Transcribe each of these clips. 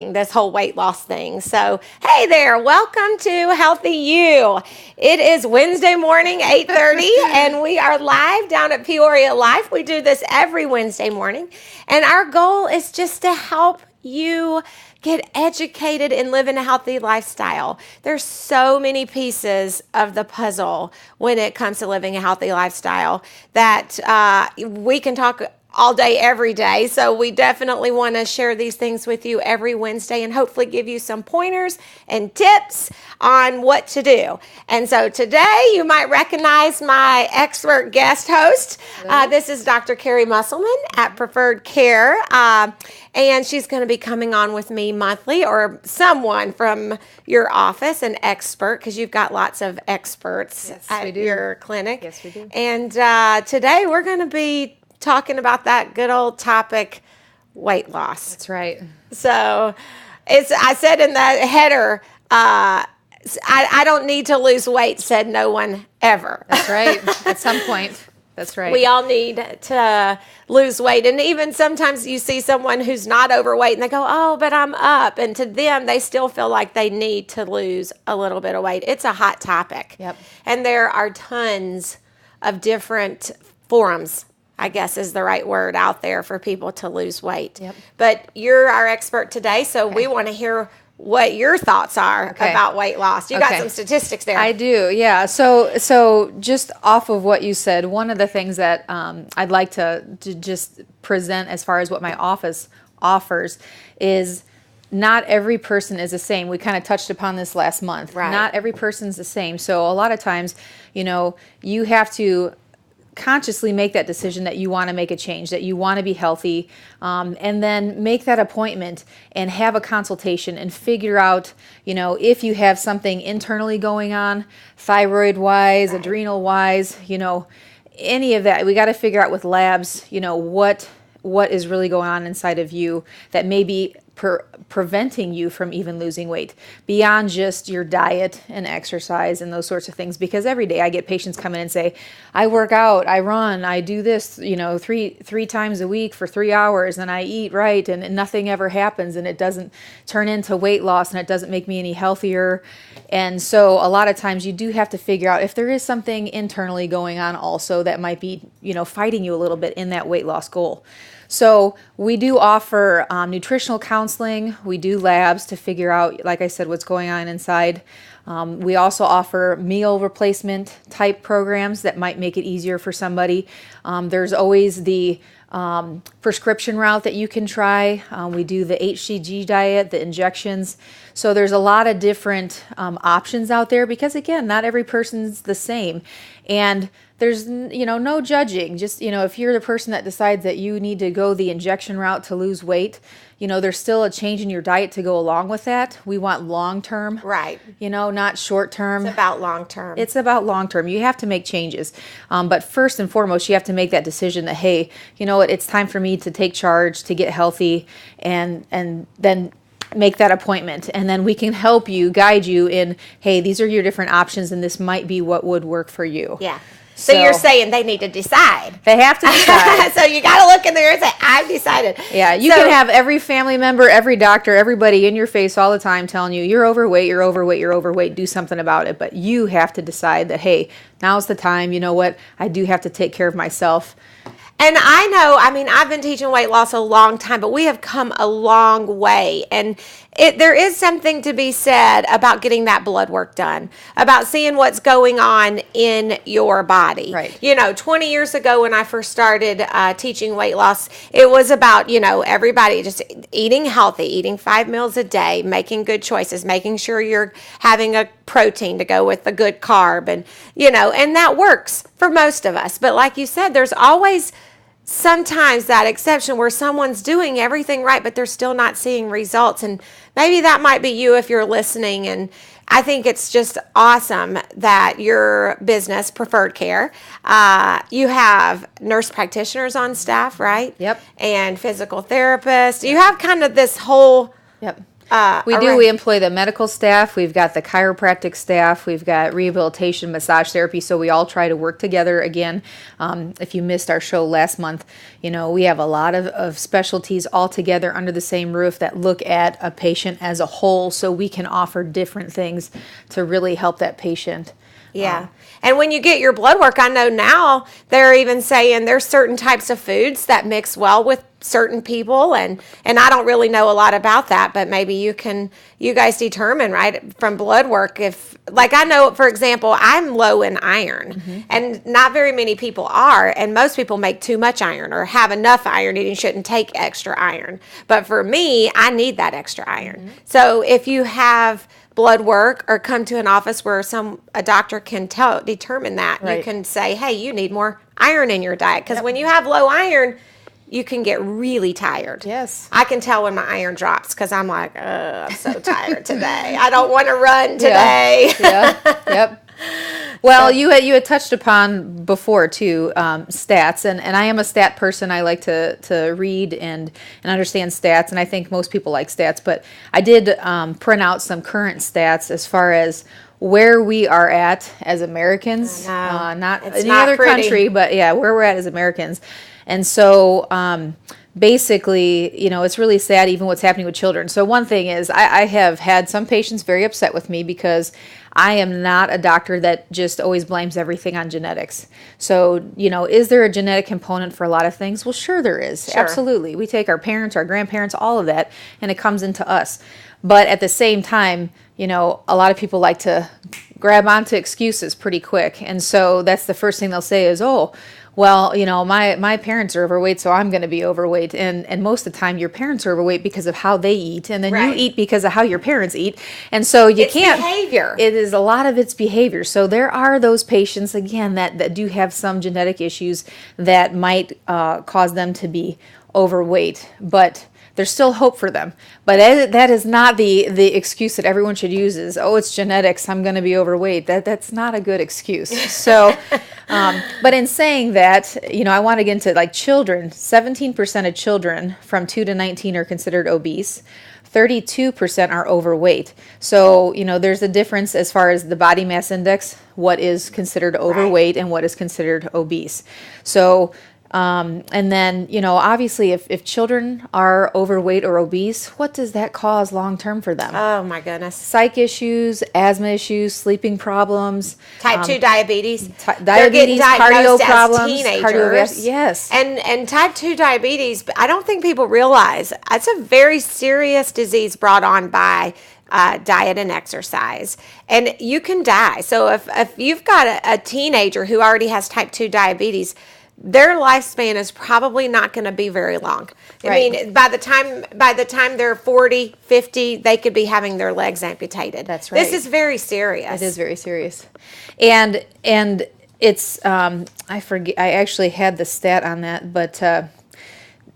this whole weight loss thing. So, hey there, welcome to Healthy You. It is Wednesday morning, 8:30, and we are live down at Peoria Life. We do this every Wednesday morning, and our goal is just to help you get educated and live in a healthy lifestyle. There's so many pieces of the puzzle when it comes to living a healthy lifestyle that we can talk all day, every day. So we definitely want to share these things with you every Wednesday and hopefully give you some pointers and tips on what to do. And so today you might recognize my expert guest host. This is Dr. Carrie Musselman at Preferred Care. And she's going to be coming on with me monthly, or someone from your office, an expert, because you've got lots of experts at your clinic. Yes, we do. And today we're going to be talking about that good old topic, weight loss. That's right. So I said in the header, I don't need to lose weight, said no one ever. That's right. At some point. That's right. We all need to lose weight. And even sometimes you see someone who's not overweight and they go, oh, but I'm up. And to them, they still feel like they need to lose a little bit of weight. It's a hot topic. Yep. And there are tons of different forums, I guess is the right word, out there for people to lose weight. Yep. But you're our expert today, so we want to hear what your thoughts are about weight loss. You got some statistics there. I do, yeah. So just off of what you said, one of the things that I'd like to just present as far as what my office offers is not every person is the same. We kind of touched upon this last month. Right. Not every person's the same. So a lot of times, you have to consciously make that decision that you want to make a change, that you want to be healthy, and then make that appointment and have a consultation and figure out, if you have something internally going on, thyroid-wise, adrenal-wise, any of that. We got to figure out with labs, what is really going on inside of you that may be preventing you from even losing weight beyond just your diet and exercise and those sorts of things. Because every day I get patients come in and say, I work out, I run, I do this, three times a week for 3 hours, and I eat right, and nothing ever happens, and it doesn't turn into weight loss, and it doesn't make me any healthier. And so a lot of times you do have to figure out if there is something internally going on also that might be, fighting you a little bit in that weight loss goal. So we do offer nutritional counseling. We do labs to figure out, like I said, what's going on inside. We also offer meal replacement type programs that might make it easier for somebody. There's always the prescription route that you can try. We do the HCG diet, the injections. So there's a lot of different options out there because, again, not every person's the same. And there's, no judging. Just, if you're the person that decides that you need to go the injection route to lose weight, there's still a change in your diet to go along with that. We want long-term. Right. Not short-term. It's about long-term. It's about long-term. You have to make changes. But first and foremost, you have to make that decision that, hey, you know what, it's time for me to take charge, to get healthy, and then make that appointment. And then we can help you, guide you in, hey, these are your different options, and this might be what would work for you. Yeah. So you're saying they need to decide. They have to decide. So you got to look in there and say, I've decided. Yeah, you can have every family member, every doctor, everybody in your face all the time telling you, you're overweight, you're overweight, you're overweight, do something about it. But you have to decide that, hey, now's the time, you know what, I do have to take care of myself. And I've been teaching weight loss a long time, but we have come a long way. And there is something to be said about getting that blood work done, about seeing what's going on in your body. Right. 20 years ago when I first started teaching weight loss, it was about, everybody just eating healthy, eating 5 meals a day, making good choices, making sure you're having a protein to go with the good carb. And, and that works for most of us. But like you said, there's always sometimes that exception where someone's doing everything right, but they're still not seeing results. And maybe that might be you if you're listening. And I think it's just awesome that your business, Preferred Care, you have nurse practitioners on staff, right? Yep. And physical therapists. You have kind of this whole We do. We employ the medical staff. We've got the chiropractic staff. We've got rehabilitation, massage therapy. So we all try to work together again. If you missed our show last month, we have a lot of specialties all together under the same roof that look at a patient as a whole, so we can offer different things to really help that patient. Yeah. And when you get your blood work, I know now they're even saying there's certain types of foods that mix well with certain people, and I don't really know a lot about that, but maybe you guys determine, right, from blood work, if, like, I know, for example, I'm low in iron, and not very many people are, and most people make too much iron or have enough iron and you shouldn't take extra iron. But for me, I need that extra iron. So if you have blood work or come to an office where a doctor can determine that, you can say, hey, you need more iron in your diet, because when you have low iron, you can get really tired. Yes. I can tell when my iron drops, because I'm like, I'm so tired today. I don't want to run today. Yep. Well, you had touched upon before too, stats, and I am a stat person. I like to read and understand stats, and I think most people like stats. But I did print out some current stats as far as where we are at as Americans, not any other country, but where we're at as Americans. And so basically, it's really sad even what's happening with children. So one thing is I have had some patients very upset with me because I am not a doctor that just always blames everything on genetics. So, is there a genetic component for a lot of things? Well, sure there is. Sure. Absolutely. We take our parents, our grandparents, all of that, and it comes into us. But at the same time, a lot of people like to grab onto excuses pretty quick. And so that's the first thing they'll say is, oh, well, my parents are overweight, so I'm going to be overweight. And most of the time, your parents are overweight because of how they eat, and then you eat because of how your parents eat. And so it's behavior. It is a lot of it's behavior. So there are those patients, again, that do have some genetic issues that might cause them to be overweight. But there's still hope for them. But that is not the excuse that everyone should use is, oh, it's genetics, I'm going to be overweight. That's not a good excuse. So, but in saying that, I want to get into like children. 17% of children from 2 to 19 are considered obese. 32% are overweight. So, there's a difference as far as the body mass index, what is considered overweight and what is considered obese. So, and then, obviously if children are overweight or obese, what does that cause long term for them? Oh my goodness. Psych issues, asthma issues, sleeping problems. Type 2 diabetes. Diabetes, cardio problems. Teenagers. Yes. And type 2 diabetes, I don't think people realize, it's a very serious disease brought on by diet and exercise, and you can die. So if you've got a teenager who already has type 2 diabetes, their lifespan is probably not going to be very long. I mean, by the time they're 40, 50, they could be having their legs amputated. That's right. This is very serious. It is very serious. And it's, I forget, I actually had the stat on that, but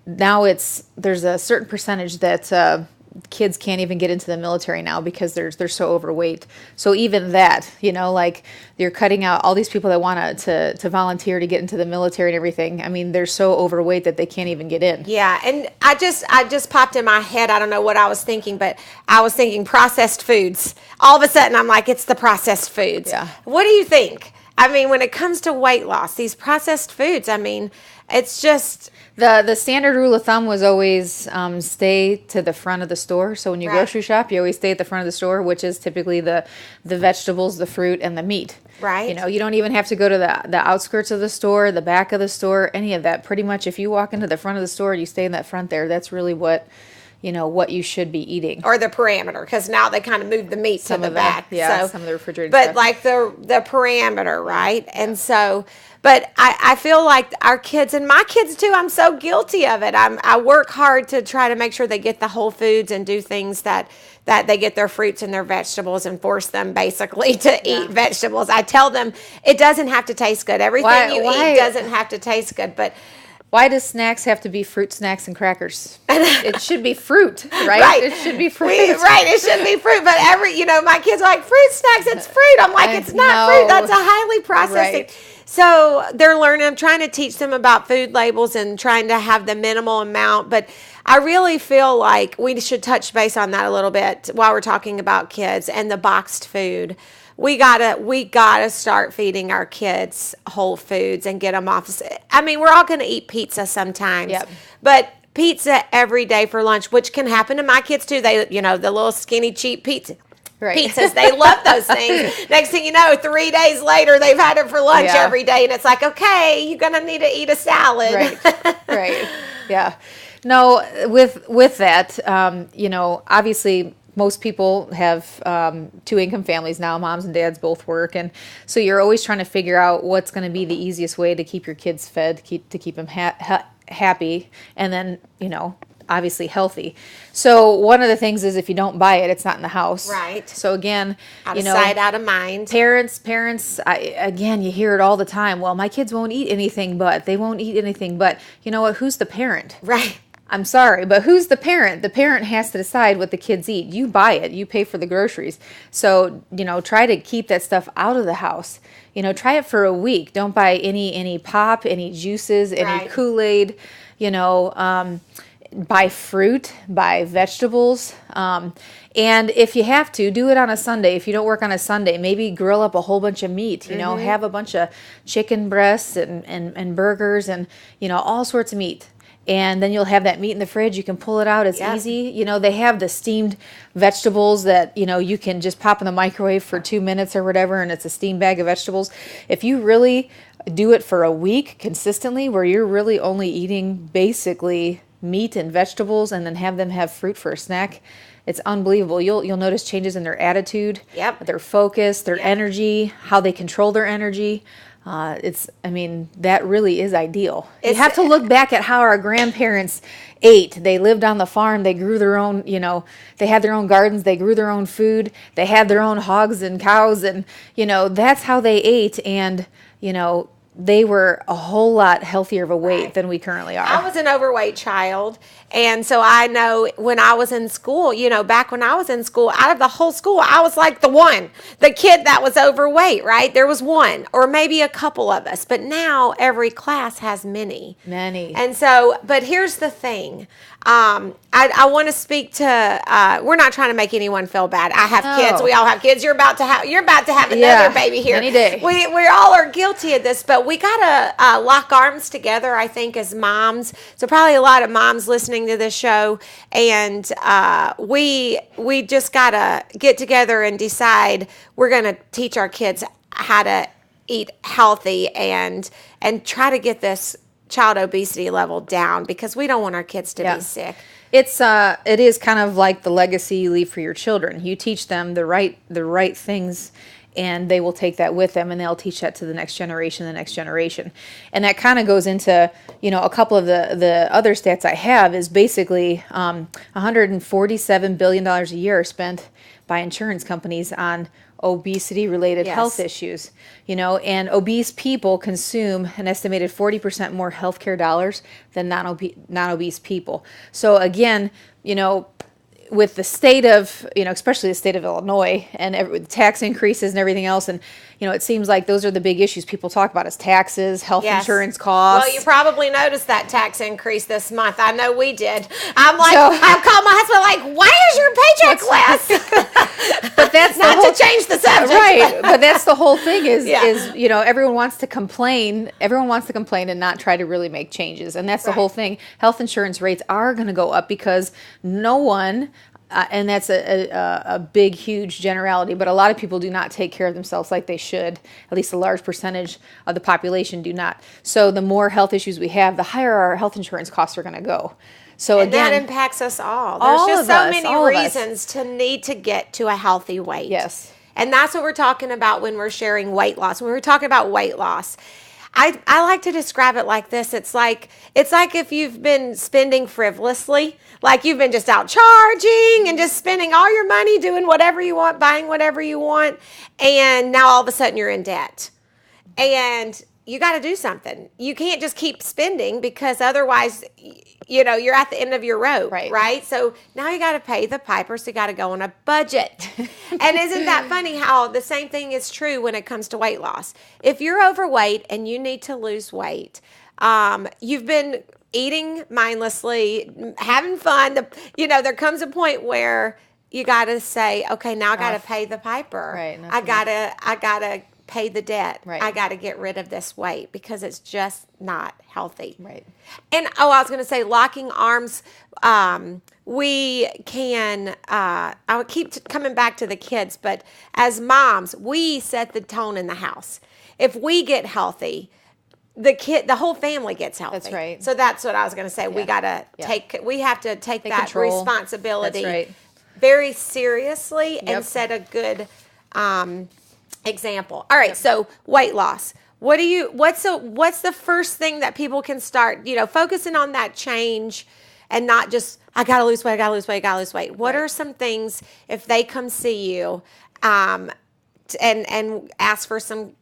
now there's a certain percentage that kids can't even get into the military now because they're so overweight. So even that, like you're cutting out all these people that want to volunteer to get into the military and everything. I mean, they're so overweight that they can't even get in. Yeah, and I just popped in my head, I don't know what I was thinking, but I was thinking processed foods. All of a sudden, I'm like, it's the processed foods. Yeah. What do you think? I mean, when it comes to weight loss, these processed foods, I mean, it's just... The standard rule of thumb was always stay to the front of the store. So when you grocery shop, you always stay at the front of the store, which is typically the vegetables, the fruit, and the meat. Right. You don't even have to go to the outskirts of the store, the back of the store, any of that. Pretty much if you walk into the front of the store and you stay in that front there, that's really what you should be eating. Or the parameter, because now they kind of move the meat to the back. Yeah, some of the refrigerated but stuff. Like the parameter, right? Yeah. And so... But I feel like our kids, and my kids too, I'm so guilty of it. I work hard to try to make sure they get the whole foods and do things that they get their fruits and their vegetables and force them basically to eat vegetables. I tell them it doesn't have to taste good. Everything you eat doesn't have to taste good. But why does snacks have to be fruit snacks and crackers? It should be fruit, right? It should be fruit. It should be fruit. But my kids are like, fruit snacks, it's fruit. I'm like, it's not fruit. That's a highly processed thing. So they're learning. I'm trying to teach them about food labels and trying to have the minimal amount. But I really feel like we should touch base on that a little bit while we're talking about kids and the boxed food. We gotta start feeding our kids whole foods and get them off. I mean, we're all gonna eat pizza sometimes, Yep. but pizza every day for lunch, which can happen to my kids too. They, the little skinny cheap Right. pizzas. They love those things. Next thing you know, 3 days later, they've had it for lunch Yeah. every day, and it's like, okay, you're gonna need to eat a salad. Right. Right. Yeah. No, with that, obviously most people have two income families now. Moms and dads both work, and so you're always trying to figure out what's going to be the easiest way to keep your kids fed, to keep them happy, and then obviously healthy. So one of the things is if you don't buy it, it's not in the house. Right. So again, Out of sight, out of mind. Parents, again, you hear it all the time. Well, my kids won't eat anything but. They won't eat anything but. You know what? Who's the parent? Right. I'm sorry, but who's the parent? The parent has to decide what the kids eat. You buy it. You pay for the groceries. So, try to keep that stuff out of the house. Try it for a week. Don't buy any pop, any juices, any Right. Kool-Aid, buy fruit, buy vegetables. And if you have to, do it on a Sunday. If you don't work on a Sunday, maybe grill up a whole bunch of meat, have a bunch of chicken breasts and burgers and, all sorts of meat. And then you'll have that meat in the fridge. You can pull it out. It's Yep. easy. They have the steamed vegetables that, you can just pop in the microwave for 2 minutes or whatever, and it's a steamed bag of vegetables. If you really do it for a week consistently, where you're really only eating basically meat and vegetables and then have them have fruit for a snack, it's unbelievable. You'll notice changes in their attitude, Yep. their focus, their Yep. energy, how they control their energy. That really is ideal. You It's- have to look back at how our grandparents ate. They lived on the farm. They grew their own, they had their own gardens. They grew their own food. They had their own hogs and cows. And, that's how they ate. And, they were a whole lot healthier of a weight Right. than we currently are. I was an overweight child. And so I know when I was in school, back when I was in school, out of the whole school, I was like the kid that was overweight, right? There was one or maybe a couple of us. But now every class has many. Many. And so, but here's the thing. I want to speak to, we're not trying to make anyone feel bad. I have kids. No. We all have kids. You're about to have another Yeah, baby here. any day. We all are guilty of this, but we got to lock arms together, I think, as moms. So probably a lot of moms listening to this show. And we just got to get together and decide we're going to teach our kids how to eat healthy and try to get this child obesity level down, because we don't want our kids to Yeah. be sick. It is kind of like the legacy you leave for your children. You teach them the right things, and they will take that with them, and they'll teach that to the next generation, and that kind of goes into a couple of the other stats I have is basically $147 billion a year are spent by insurance companies on obesity related Yes. health issues, and obese people consume an estimated 40% more healthcare dollars than non-obese people. So again, with the state of, especially the state of Illinois and tax increases and everything else, and it seems like those are the big issues people talk about is taxes, health Yes. insurance costs. Well, you probably noticed that tax increase this month. I know we did. I'm like, So- I called my husband like, why is your paycheck less? But that's the Not whole, to change the subject. right, but that's the whole thing is Yeah. everyone wants to complain and not try to really make changes, and that's the Right. whole thing. Health insurance rates are going to go up because no one and that's a big, huge generality, but a lot of people do not take care of themselves like they should. At least a large percentage of the population do not. So the more health issues we have, the higher our health insurance costs are going to go. So And that again, impacts us all. all There's just of so us, many all of us. reasons to need to get to a healthy weight. Yes. And that's what we're talking about when we're sharing weight loss. When we're talking about weight loss, I like to describe it like this. It's like if you've been spending frivolously, like you've been just out charging and just spending all your money doing whatever you want, buying whatever you want, and now all of a sudden you're in debt. And you got to do something. You can't just keep spending because otherwise, you're at the end of your rope, right? So now you got to pay the piper, so you got to go on a budget. And isn't that funny how the same thing is true when it comes to weight loss? If you're overweight and you need to lose weight, you've been eating mindlessly, having fun. There comes a point where you got to say, okay, now I got to pay the piper. Right. I gotta pay the debt. Right. I got to get rid of this weight because it's just not healthy. Right. And I was going to say, locking arms. We can. I would keep coming back to the kids, but as moms, we set the tone in the house. If we get healthy, the whole family gets healthy. That's right. So that's what I was going to say. We gotta we have to take that control. responsibility That's right. very seriously and set a good example. All right, so weight loss. What's the first thing that people can start, focusing on that change and not just, I gotta lose weight, I gotta lose weight, I gotta lose weight. What are some things, if they come see you and ask for some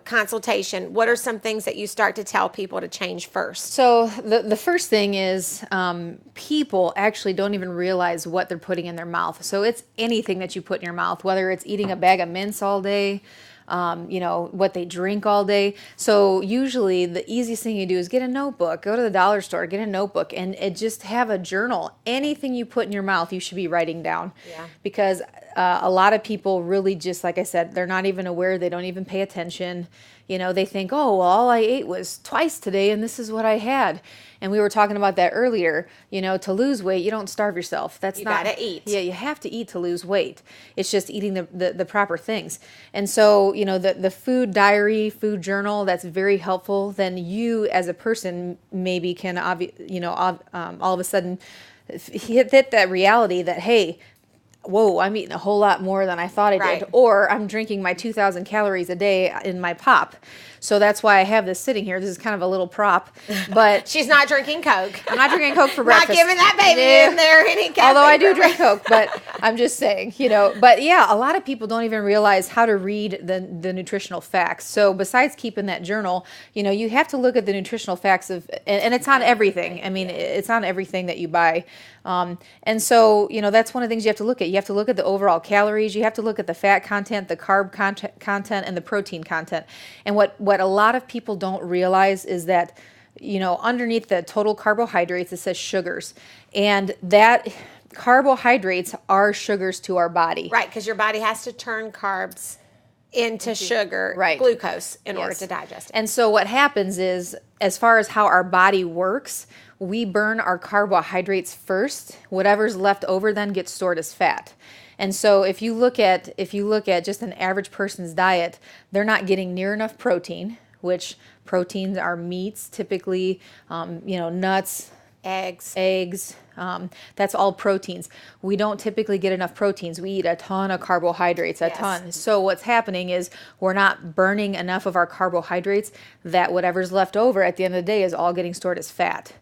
consultation, what are some things that you start to tell people to change first? So the first thing is people actually don't even realize what they're putting in their mouth. So it's anything that you put in your mouth, whether it's eating a bag of mints all day, what they drink all day. So usually the easiest thing you do is get a notebook, go to the dollar store, get a notebook, and just have a journal. Anything you put in your mouth, you should be writing down. Yeah. Because a lot of people really just, like I said, they're not even aware. They don't even pay attention. They think, oh, well, all I ate was twice today, and this is what I had. And we were talking about that earlier. To lose weight, you don't starve yourself. You gotta eat. Yeah, you have to eat to lose weight. It's just eating the proper things. And so, the food diary, food journal, that's very helpful. Then you, as a person, maybe can, all of a sudden hit that reality that, hey, whoa, I'm eating a whole lot more than I thought I did. Or I'm drinking my 2,000 calories a day in my pop. So that's why I have this sitting here. This is kind of a little prop. But she's not drinking Coke. I'm not drinking Coke for breakfast. Not giving that baby in there any caffeine. Although I do drink Coke, but I'm just saying, But yeah, a lot of people don't even realize how to read the nutritional facts. So besides keeping that journal, you have to look at the nutritional facts and it's on everything. I mean, it's on everything that you buy. And so, that's one of the things you have to look at. You have to look at the overall calories. You have to look at the fat content, the carb content, and the protein content. And what a lot of people don't realize is that, underneath the total carbohydrates, it says sugars. And that carbohydrates are sugars to our body. Right, because your body has to turn carbs into sugar, glucose, in order to digest it. And so what happens is, as far as how our body works, we burn our carbohydrates first. Whatever's left over then gets stored as fat. And so if you look at just an average person's diet, they're not getting near enough protein, which proteins are meats, typically, nuts, eggs. That's all proteins. We don't typically get enough proteins. We eat a ton of carbohydrates, a ton. So what's happening is we're not burning enough of our carbohydrates that whatever's left over at the end of the day is all getting stored as fat.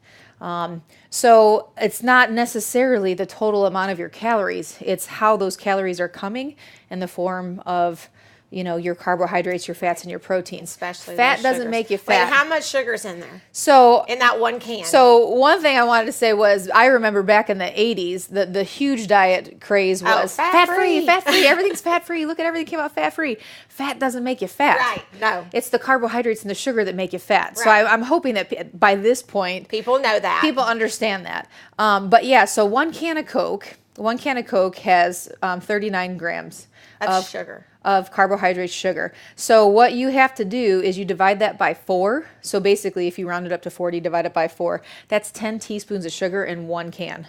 So it's not necessarily the total amount of your calories. It's how those calories are coming in the form of, your carbohydrates, your fats, and your proteins. Especially fat doesn't make you fat. Wait, how much sugar's in there? So in that one can. So one thing I wanted to say was, I remember back in the 80s, the huge diet craze was fat free. Everything's fat free. Look at everything came out fat free. Fat doesn't make you fat. Right. No. It's the carbohydrates and the sugar that make you fat. Right. So I'm hoping that by this point, people know that. People understand that. But yeah, so one can of Coke has 39 grams of sugar. Of carbohydrate sugar. So what you have to do is you divide that by 4. So basically, if you round it up to 40, divide it by 4. That's 10 teaspoons of sugar in one can.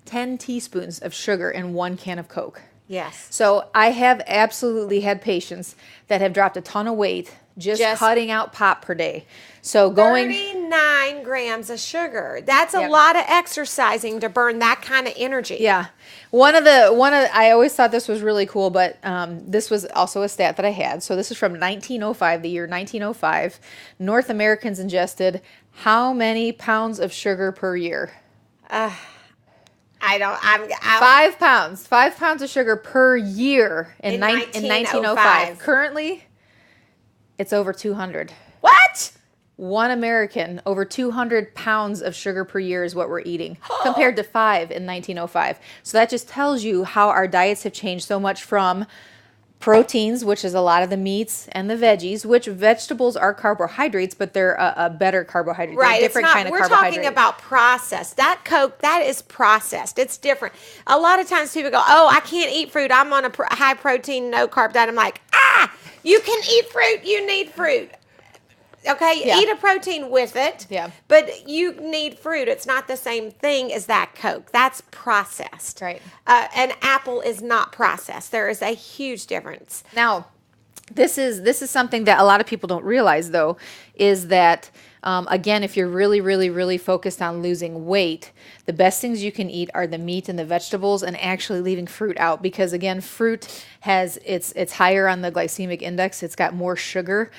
10 teaspoons of sugar in one can of Coke. Yes. So I have absolutely had patients that have dropped a ton of weight just cutting out pop per day. So 39 grams of sugar. That's a lot of exercising to burn that kind of energy. Yeah. I always thought this was really cool, but this was also a stat that I had. So this is from 1905, the year 1905. North Americans ingested how many pounds of sugar per year? 5 pounds. 5 pounds of sugar per year in 1905. Currently, It's over 200. What? One American, over 200 pounds of sugar per year is what we're eating, compared to 5 in 1905. So that just tells you how our diets have changed so much from proteins, which is a lot of the meats and the veggies, which vegetables are carbohydrates, but they're a better carbohydrate. They're Right. a different kind of we're carbohydrate. talking about processed. That Coke, that is processed. It's different. A lot of times people go, oh, I can't eat fruit. I'm on a high protein, no carb diet. I'm like, you can eat fruit. You need fruit. Okay, Yeah. eat a protein with it. Yeah. But you need fruit. It's not the same thing as that Coke. That's processed. Right. An apple is not processed. There is a huge difference. Now, this is something that a lot of people don't realize, though, is that, again, if you're really, really, really focused on losing weight, the best things you can eat are the meat and the vegetables, and actually leaving fruit out, because, again, fruit has it's higher on the glycemic index. It's got more sugar.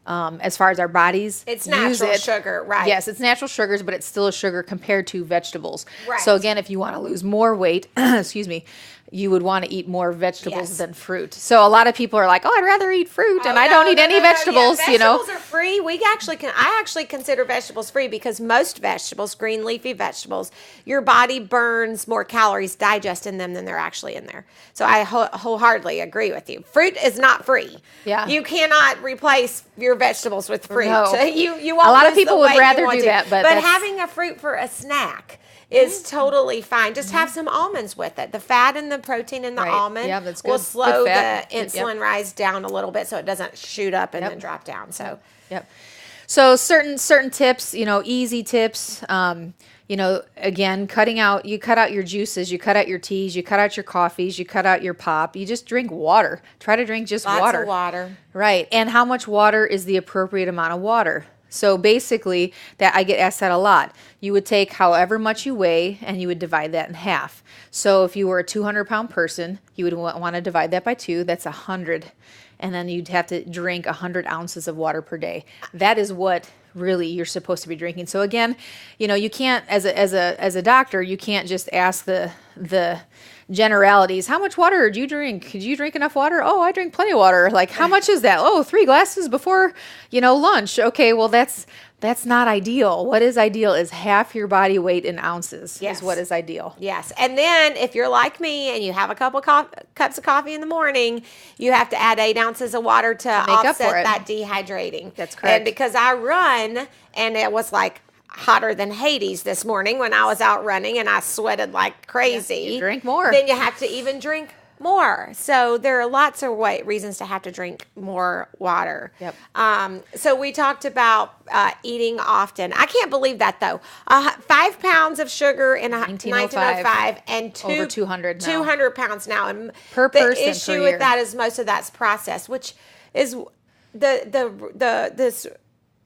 As far as our bodies It's use natural it. sugar, right? Yes, it's natural sugars, but it's still a sugar compared to vegetables. Right. So again, if you want to lose more weight, excuse me, you would want to eat more vegetables Yes. than fruit. So a lot of people are like, "Oh, I'd rather eat fruit, and I don't eat any vegetables." Yeah, You know, vegetables are free. I actually consider vegetables free because most vegetables, green leafy vegetables, your body burns more calories digesting them than they're actually in there. So I wholeheartedly agree with you. Fruit is not free. Yeah. You cannot replace your vegetables with fruit. No. You won't A lot of lose the people would weight you rather want do to. that, but that's- having a fruit for a snack is totally fine. Just have some almonds with it. The fat and the protein in the Right. almond Yeah, that's will good. slow Good the fat. Yep. insulin rise down a little bit so it doesn't shoot up and Yep. then drop down. So Yep. So certain tips, easy tips. Again, you cut out your juices, you cut out your teas, you cut out your coffees, you cut out your pop. You just drink water. Try to drink just lots water. of water. Right. And how much water is the appropriate amount of water? So basically, that I get asked that a lot. You would take however much you weigh and you would divide that in half. So if you were a 200-pound person, you would want to divide that by 2. That's 100. And then you'd have to drink 100 ounces of water per day. That is what really you're supposed to be drinking. So again, you can't, as a doctor, you can't just ask the generalities. How much water do you drink? Did you drink enough water? Oh, I drink plenty of water. Like, how much is that? Oh, 3 glasses before, lunch. Okay, well, that's not ideal. What is ideal is half your body weight in ounces. Yes. Is what is ideal. Yes. And then if you're like me and you have a couple cups of coffee in the morning, you have to add 8 ounces of water to make up offset for it. that dehydrating. That's correct. And because I run and it was like hotter than Hades this morning when I was out running and I sweated like crazy. You drink more. Then you have to even drink more. So there are lots of reasons to have to drink more water. Yep. So we talked about eating often. I can't believe that though. 5 pounds of sugar in 1905 and Over 200 now. 200 pounds now. And Per the person per issue year. with that is most of that's processed, which is this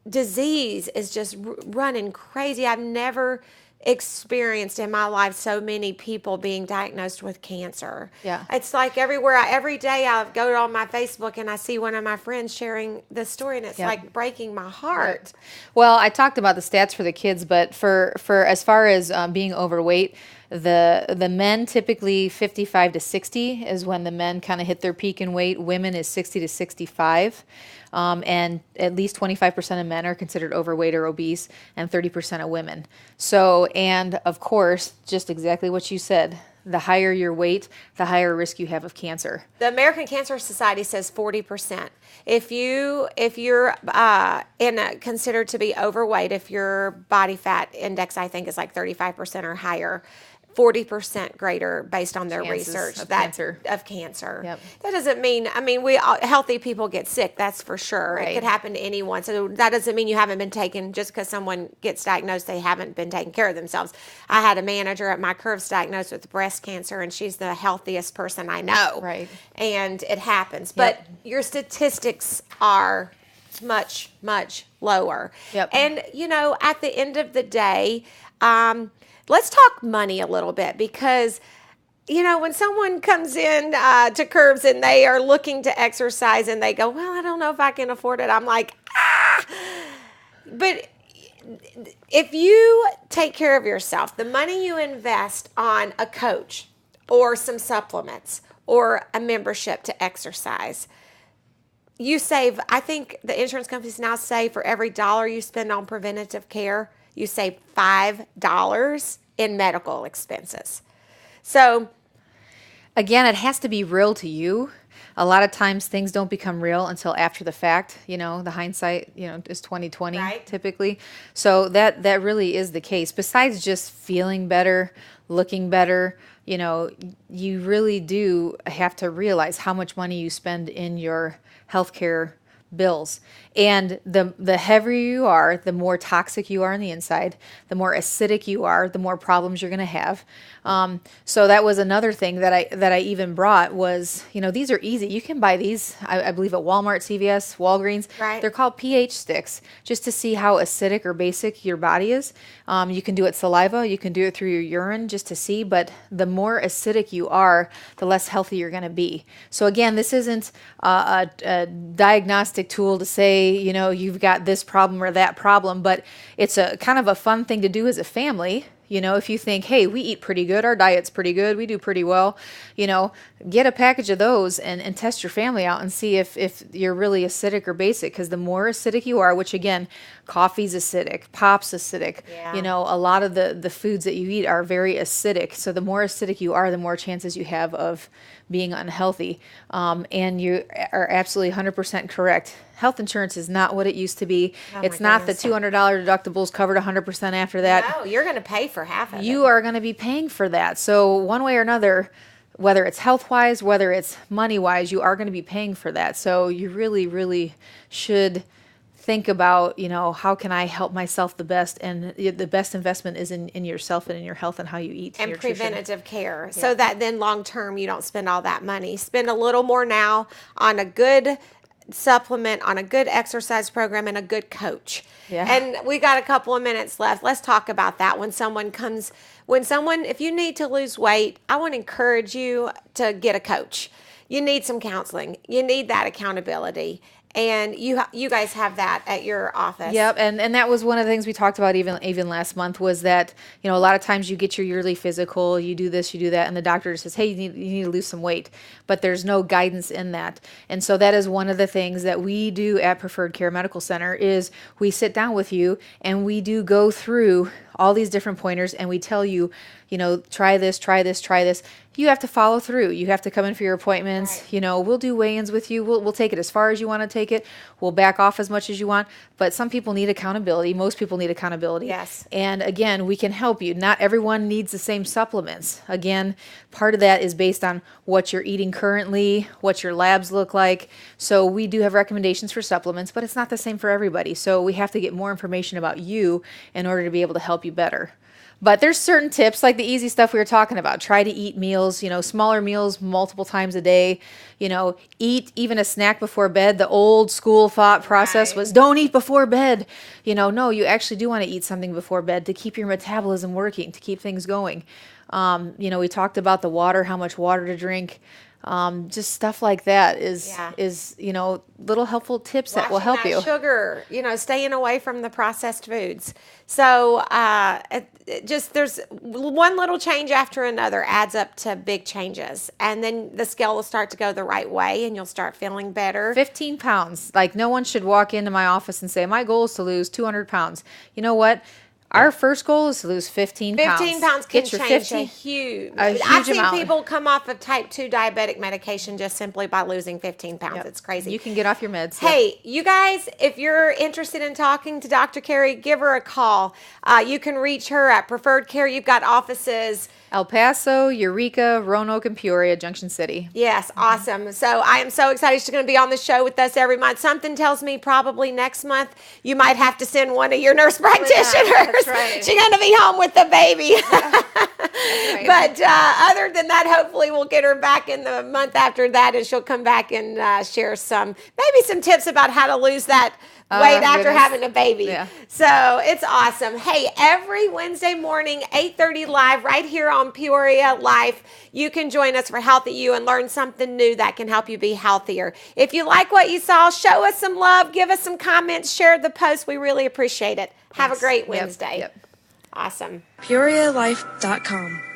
disease is just running crazy. I've never experienced in my life so many people being diagnosed with cancer. Yeah. It's like every day I go on my Facebook and I see one of my friends sharing this story and it's Yep. like breaking my heart. Well, I talked about the stats for the kids, but for as far as being overweight, the men typically 55 to 60 is when the men kind of hit their peak in weight. Women is 60 to 65. And at least 25% of men are considered overweight or obese, and 30% of women. So, and of course, just exactly what you said, the higher your weight, the higher risk you have of cancer. The American Cancer Society says 40%. If you're considered to be overweight, if your body fat index, I think, is like 35% or higher, 40% greater based on their Chances research of of cancer. Yep. That doesn't mean, healthy people get sick, that's for sure. Right. It could happen to anyone. So that doesn't mean you haven't been taken, just because someone gets diagnosed, they haven't been taking care of themselves. I had a manager at my Curves diagnosed with breast cancer, and she's the healthiest person I know. Right. And it happens. But your statistics are much, much lower. Yep. And, at the end of the day, let's talk money a little bit because, when someone comes in to Curves and they are looking to exercise and they go, well, I don't know if I can afford it. I'm like, But if you take care of yourself, the money you invest on a coach or some supplements or a membership to exercise, you save, I think the insurance companies now say for every dollar you spend on preventative care, you save $5 in medical expenses. So Again, it has to be real to you. A lot of times things don't become real until after the fact. The hindsight, is 2020 Right. typically. So that really is the case. Besides just feeling better, looking better, you really do have to realize how much money you spend in your healthcare bills. And the heavier you are, the more toxic you are on the inside, the more acidic you are, the more problems you're going to have. So that was another thing that I even brought was, these are easy. You can buy these, I believe, at Walmart, CVS, Walgreens. Right. They're called pH sticks, just to see how acidic or basic your body is. You can do it saliva, you can do it through your urine just to see, but the more acidic you are, the less healthy you're going to be. So again, this isn't a diagnostic tool to say, you've got this problem or that problem, but it's a kind of a fun thing to do as a family. If you think, hey, we eat pretty good, our diet's pretty good, we do pretty well, get a package of those and test your family out and see if you're really acidic or basic. Because the more acidic you are, which again, coffee's acidic, pop's acidic, Yeah. a lot of the foods that you eat are very acidic. So the more acidic you are, the more chances you have of being unhealthy. And you are absolutely 100% correct. Health insurance is not what it used to be. Oh, It's my not the goodness. $200 deductibles covered 100% after that. No, you're going to pay for half of You it. are going to be paying for that. So one way or another, whether it's health-wise, whether it's money-wise, you are going to be paying for that. So you really, really should think about, how can I help myself the best? And the best investment is in yourself and in your health and how you eat. And nutrition. preventative care, so that then long term you don't spend all that money. Spend a little more now on a good supplement, on a good exercise program, and a good coach. Yeah. And we got a couple of minutes left. Let's talk about that. If you need to lose weight, I want to encourage you to get a coach. You need some counseling. You need that accountability. And you guys have that at your office. Yep, and that was one of the things we talked about even last month was that, a lot of times you get your yearly physical, you do this, you do that, and the doctor says, hey, you need to lose some weight, but there's no guidance in that. And so that is one of the things that we do at Preferred Care Medical Center is we sit down with you and we do go through all these different pointers and we tell you, try this, try this, try this. You have to follow through. You have to come in for your appointments. Right. We'll do weigh-ins with you. We'll take it as far as you want to take it. We'll back off as much as you want. But some people need accountability. Most people need accountability. Yes. And again, we can help you. Not everyone needs the same supplements. Again, part of that is based on what you're eating currently, what your labs look like. So we do have recommendations for supplements, but it's not the same for everybody. So we have to get more information about you in order to be able to help you better. But there's certain tips, like the easy stuff we were talking about. Try to eat meals, smaller meals multiple times a day. Eat even a snack before bed. The old school thought process Right. was don't eat before bed. No, you actually do want to eat something before bed to keep your metabolism working, to keep things going. We talked about the water, how much water to drink. Just stuff like that is little helpful tips that will Watching help that you. sugar, staying away from the processed foods. So there's one little change after another adds up to big changes. And then the scale will start to go the right way and you'll start feeling better. 15 pounds. Like no one should walk into my office and say, my goal is to lose 200 pounds. You know what? Our first goal is to lose 15 pounds. 15 pounds can Get your change 50 a huge amount. I've seen people come off of type 2 diabetic medication just simply by losing 15 pounds. Yep. It's crazy. You can get off your meds. Hey, you guys, if you're interested in talking to Dr. Carrie, give her a call. You can reach her at Preferred Care. You've got offices. El Paso, Eureka, Roanoke, and Peoria, Junction City. Yes, awesome. So I am so excited she's going to be on the show with us every month. Something tells me probably next month you might have to send one of your nurse practitioners. that's right. She's going to be home with the baby. Right. But other than that, hopefully we'll get her back in the month after that and she'll come back and share maybe some tips about how to lose that weight after goodness. having a baby. Yeah. So it's awesome. Hey, every Wednesday morning, 8:30 live right here on Peoria Life, you can join us for Health at You and learn something new that can help you be healthier. If you like what you saw, show us some love, give us some comments, share the post. We really appreciate it. Have a great Wednesday. Yep. Awesome. PeoriaLife.com